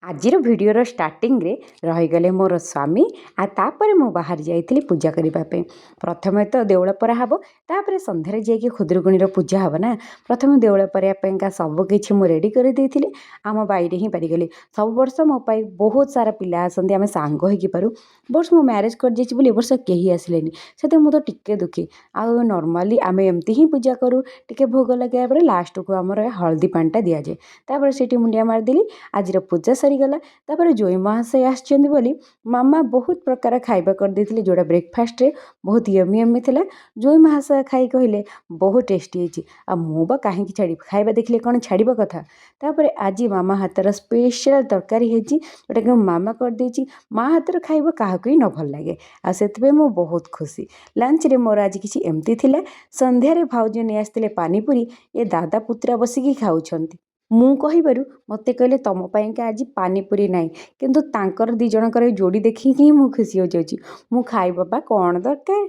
आजिर भिडर starting रे रहीगले मोर स्वामी आ तापर मु बाहर जाइली पूजा करने। प्रथम तो देउल परा हम तापर संध्यारे जाकि खुदुरुकुणी पूजा हम ना। प्रथम देउल परापाइका सबकि मुझे रेडी कर देती आम बाईरे ही पारिगली। सब वर्ष मो पाई बहुत सारा पिला आसती आम सांग होगी पारू। बर्ष मो मैरेज कर जाइए वर्ष कहीं आसिले से मुझे टिके दुखी आउ नॉर्मली आम एमती ही पूजा करूँ टिके भोग लगे लास्ट को आमर हल्दी पानीटा दि जाए। तापर से मुंडिया मारदेली आज पूजा सरीगला। तापर जोई महाशय आसछन्ती बोली मामा बहुत प्रकार खाइबा कर देथिले जोड़ा ब्रेकफास्ट रे बहुत यमी यमी थिला। जोई महाशय खाई कहले बहुत टेस्टी होइछि आ मु बा काहे की छाड़ी खाइबा देखले कोन छाड़ीबा कथा। तापर आज मामा हातर स्पेशल तरकारी हेछि जोटा कि मामा कर देछि। माँ हातर खाइबा काहाकु न भल लागे आ सेतबे मु बहुत खुशी। लंच रे मोर आज किछि एमती थिला। संध्या रे भाउजी ने आस्तिले पानीपुरी ए दादा पुत्रा बसिकी खाउछन्ती। मु कहिबारु मते कहले तम पाइंका आज पानीपुरी नाई किंतु तांकर दी जनकर जोड़ी देखिकी मु खुशी हो जाउछि। मु खाइबा बा कोन दरकार।